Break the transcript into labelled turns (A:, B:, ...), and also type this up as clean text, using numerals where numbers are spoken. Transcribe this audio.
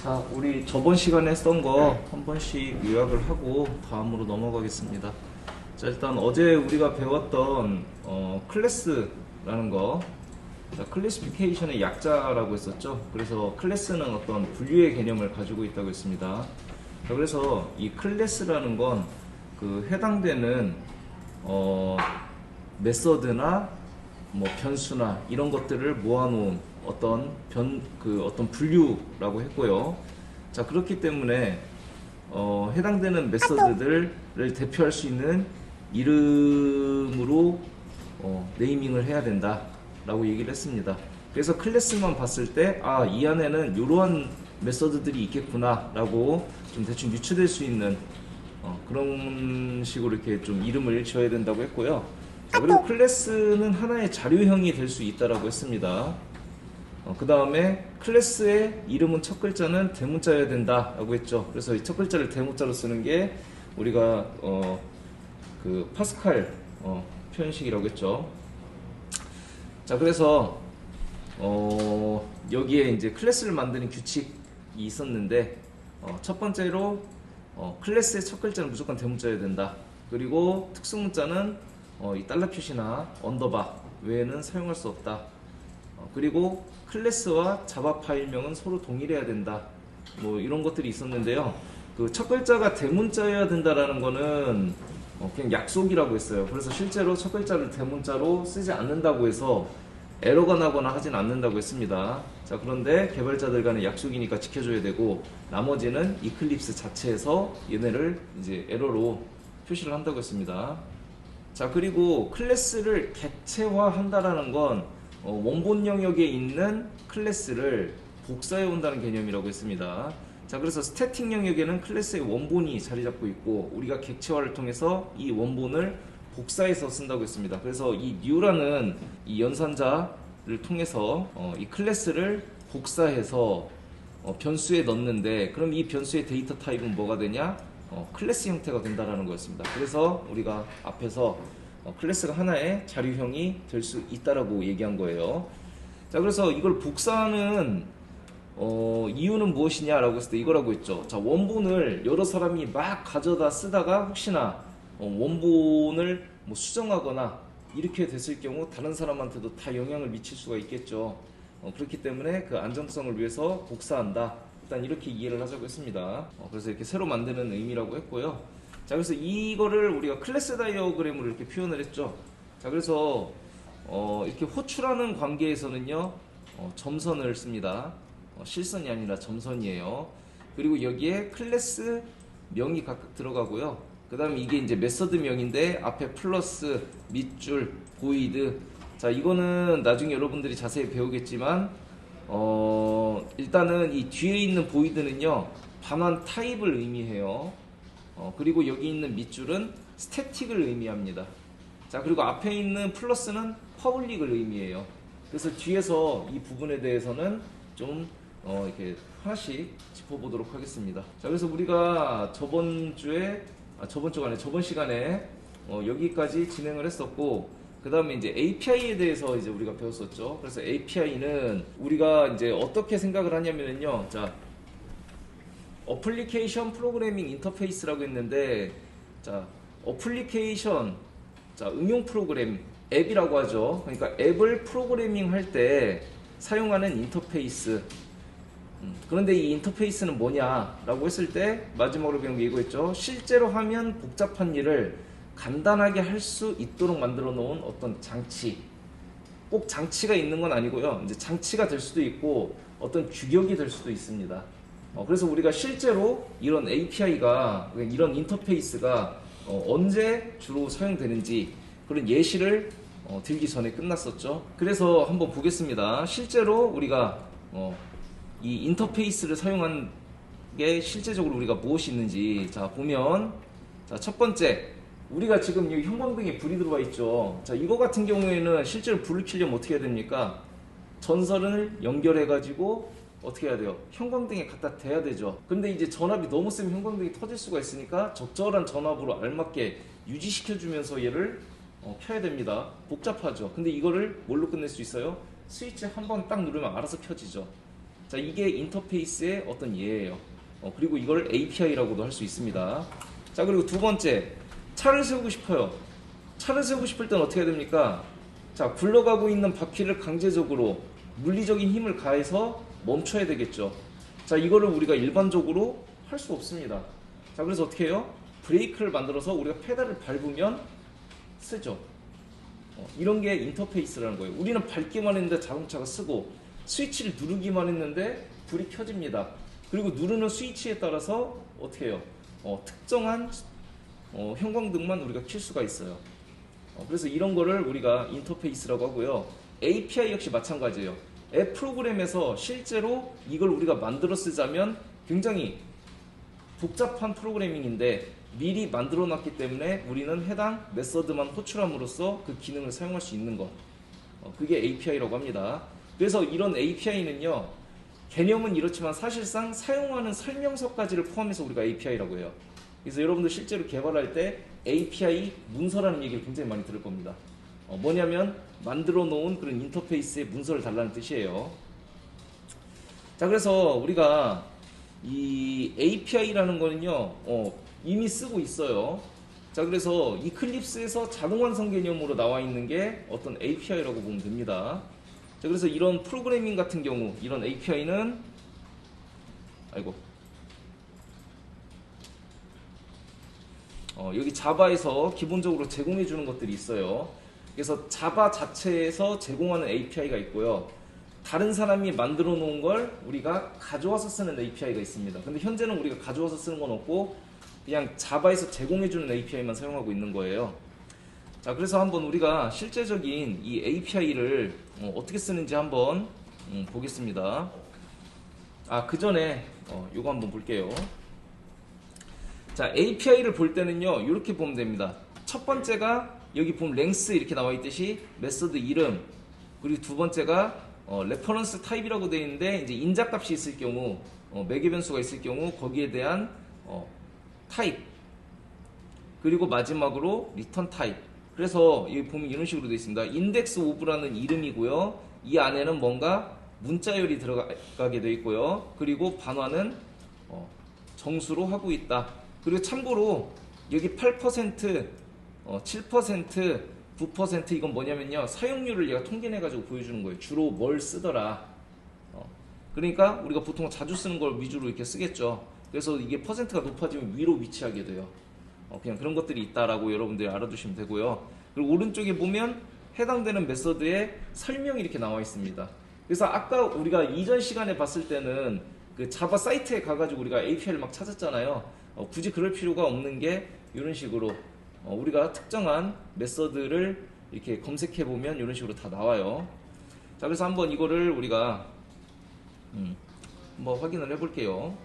A: 자, 우리 저번 시간에 쓴 거 한 번씩 요약을 하고 다음으로 넘어가겠습니다. 자, 일단 어제 우리가 배웠던 클래스라는 거, 자, 클래시피케이션의 약자라고 했었죠. 그래서 클래스는 어떤 분류의 개념을 가지고 있다고 했습니다. 자, 그래서 이 클래스라는 건 그 해당되는 메서드나 뭐 변수나 이런 것들을 모아놓은 어떤 어떤 분류라고 했고요. 자, 그렇기 때문에 해당되는 메서드들을 대표할 수 있는 이름으로 네이밍을 해야 된다라고 얘기를 했습니다. 그래서 클래스만 봤을 때 이 안에는 이러한 메서드들이 있겠구나라고 좀 대충 유추될 수 있는 그런 식으로 이렇게 좀 이름을 지어야 된다고 했고요. 자, 그리고 클래스는 하나의 자료형이 될 수 있다라고 했습니다. 그 다음에 클래스의 이름은 첫 글자는 대문자여야 된다라고 했죠. 그래서 이 첫 글자를 대문자로 쓰는 게 우리가 그 파스칼 표현식이라고 했죠. 자, 그래서 여기에 이제 클래스를 만드는 규칙이 있었는데 첫 번째로 클래스의 첫 글자는 무조건 대문자여야 된다. 그리고 특수문자는 이 달러 표시나 언더바 외에는 사용할 수 없다. 그리고 클래스와 자바 파일명은 서로 동일해야 된다. 뭐 이런 것들이 있었는데요. 그 첫 글자가 대문자여야 된다라는 거는 그냥 약속이라고 했어요. 그래서 실제로 첫 글자를 대문자로 쓰지 않는다고 해서 에러가 나거나 하진 않는다고 했습니다. 자, 그런데 개발자들 간의 약속이니까 지켜줘야 되고 나머지는 이클립스 자체에서 얘네를 이제 에러로 표시를 한다고 했습니다. 자, 그리고 클래스를 객체화한다라는 건 원본 영역에 있는 클래스를 복사해 온다는 개념이라고 했습니다. 자, 그래서 스태틱 영역에는 클래스의 원본이 자리 잡고 있고 우리가 객체화를 통해서 이 원본을 복사해서 쓴다고 했습니다. 그래서 이 new라는 이 연산자를 통해서 이 클래스를 복사해서 변수에 넣는데 그럼 이 변수의 데이터 타입은 뭐가 되냐? 클래스 형태가 된다라는 거였습니다. 그래서 우리가 앞에서 클래스가 하나의 자료형이 될 수 있다라고 얘기한 거예요. 자, 그래서 이걸 복사하는 이유는 무엇이냐라고 했을 때 이거라고 했죠. 자, 원본을 여러 사람이 막 가져다 쓰다가 혹시나 원본을 뭐 수정하거나 이렇게 됐을 경우 다른 사람한테도 다 영향을 미칠 수가 있겠죠. 그렇기 때문에 그 안정성을 위해서 복사한다. 일단 이렇게 이해를 하자고 했습니다. 그래서 이렇게 새로 만드는 의미라고 했고요. 자, 그래서 이거를 우리가 클래스 다이어그램으로 이렇게 표현을 했죠. 자, 그래서 이렇게 호출하는 관계에서는요, 점선을 씁니다. 실선이 아니라 점선이에요. 그리고 여기에 클래스 명이 각각 들어가고요. 그 다음에 이게 이제 메서드 명인데 앞에 플러스, 밑줄, 보이드. 자, 이거는 나중에 여러분들이 자세히 배우겠지만 일단은 이 뒤에 있는 보이드는요 반환 타입을 의미해요. 그리고 여기 있는 밑줄은 스태틱을 의미합니다. 자, 그리고 앞에 있는 플러스는 퍼블릭을 의미해요. 그래서 뒤에서 이 부분에 대해서는 좀 이렇게 하나씩 짚어보도록 하겠습니다. 자, 그래서 우리가 저번 시간에 여기까지 진행을 했었고, 그 다음에 이제 API에 대해서 이제 우리가 배웠었죠. 그래서 API는 우리가 이제 어떻게 생각을 하냐면요. 자, 어플리케이션 프로그래밍 인터페이스라고 했는데, 자, 어플리케이션, 자, 응용 프로그램, 앱이라고 하죠. 그러니까 앱을 프로그래밍 할 때 사용하는 인터페이스. 그런데 이 인터페이스는 뭐냐라고 했을 때 마지막으로 배운 게 이거였죠. 실제로 하면 복잡한 일을 간단하게 할 수 있도록 만들어 놓은 어떤 장치. 꼭 장치가 있는 건 아니고요. 이제 장치가 될 수도 있고 어떤 규격이 될 수도 있습니다. 그래서 우리가 실제로 이런 API가, 이런 인터페이스가 언제 주로 사용되는지 그런 예시를 들기 전에 끝났었죠. 그래서 한번 보겠습니다. 실제로 우리가 이 인터페이스를 사용한 게 실제적으로 우리가 무엇이 있는지. 자, 보면, 자, 첫 번째, 우리가 지금 이 형광등에 불이 들어와 있죠. 자, 이거 같은 경우에는 실제로 불을 켜려면 어떻게 해야 됩니까? 전선을 연결해 가지고 어떻게 해야 돼요? 형광등에 갖다 대야 되죠. 근데 이제 전압이 너무 세면 형광등이 터질 수가 있으니까 적절한 전압으로 알맞게 유지시켜 주면서 얘를 켜야 됩니다. 복잡하죠. 근데 이거를 뭘로 끝낼 수 있어요? 스위치 한 번 딱 누르면 알아서 켜지죠. 자, 이게 인터페이스의 어떤 예예요. 그리고 이걸 API라고도 할 수 있습니다. 자, 그리고 두 번째, 차를 세우고 싶어요. 차를 세우고 싶을 땐 어떻게 해야 됩니까? 자, 굴러가고 있는 바퀴를 강제적으로 물리적인 힘을 가해서 멈춰야 되겠죠. 자, 이거를 우리가 일반적으로 할 수 없습니다. 자, 그래서 어떻게 해요? 브레이크를 만들어서 우리가 페달을 밟으면 쓰죠. 이런 게 인터페이스라는 거예요. 우리는 밟기만 했는데 자동차가 쓰고, 스위치를 누르기만 했는데 불이 켜집니다. 그리고 누르는 스위치에 따라서 어떻게 해요? 특정한 형광등만 우리가 킬 수가 있어요. 그래서 이런 거를 우리가 인터페이스라고 하고요. API 역시 마찬가지예요. 앱 프로그램에서 실제로 이걸 우리가 만들어 쓰자면 굉장히 복잡한 프로그래밍인데 미리 만들어 놨기 때문에 우리는 해당 메서드만 호출함으로써 그 기능을 사용할 수 있는 것, 그게 API라고 합니다. 그래서 이런 API는요, 개념은 이렇지만 사실상 사용하는 설명서까지를 포함해서 우리가 API라고 해요. 그래서 여러분들 실제로 개발할 때 API 문서라는 얘기를 굉장히 많이 들을 겁니다. 뭐냐면 만들어 놓은 그런 인터페이스의 문서를 달라는 뜻이에요. 자, 그래서 우리가 이 API라는 거는요, 이미 쓰고 있어요. 자, 그래서 이클립스에서 자동 완성 개념으로 나와 있는 게 어떤 API라고 보면 됩니다. 자, 그래서 이런 프로그래밍 같은 경우, 이런 API는 여기 자바에서 기본적으로 제공해 주는 것들이 있어요. 그래서 자바 자체에서 제공하는 API가 있고요. 다른 사람이 만들어 놓은 걸 우리가 가져와서 쓰는 API가 있습니다. 근데 현재는 우리가 가져와서 쓰는 건 없고 그냥 자바에서 제공해 주는 API만 사용하고 있는 거예요. 자, 그래서 한번 우리가 실제적인 이 API를 어떻게 쓰는지 한번 보겠습니다. 그 전에 요거 한번 볼게요. 자, API를 볼 때는요, 이렇게 보면 됩니다. 첫 번째가 여기 보면 랭스 이렇게 나와 있듯이 메서드 이름, 그리고 두 번째가 레퍼런스 타입이라고 되어 있는데 이제 인자값이 있을 경우, 매개 변수가 있을 경우 거기에 대한 타입, 그리고 마지막으로 리턴 타입. 그래서 여기 보면 이런 식으로 되어 있습니다. 인덱스 오브라는 이름이고요. 이 안에는 뭔가 문자열이 들어가게 되어 있고요. 그리고 반환은 정수로 하고 있다. 그리고 참고로 여기 8%, 7%, 9% 이건 뭐냐면요, 사용률을 얘가 통계내 가지고 보여주는 거예요. 주로 뭘 쓰더라. 그러니까 우리가 보통 자주 쓰는 걸 위주로 이렇게 쓰겠죠. 그래서 이게 퍼센트가 높아지면 위로 위치하게 돼요. 그냥 그런 것들이 있다라고 여러분들이 알아두시면 되고요. 그리고 오른쪽에 보면 해당되는 메서드의 설명이 이렇게 나와 있습니다. 그래서 아까 우리가 이전 시간에 봤을 때는 그 자바 사이트에 가가지고 우리가 API를 막 찾았잖아요. 굳이 그럴 필요가 없는 게 이런 식으로 우리가 특정한 메서드를 이렇게 검색해 보면 이런 식으로 다 나와요. 자, 그래서 한번 이거를 우리가 한번 확인을 해 볼게요.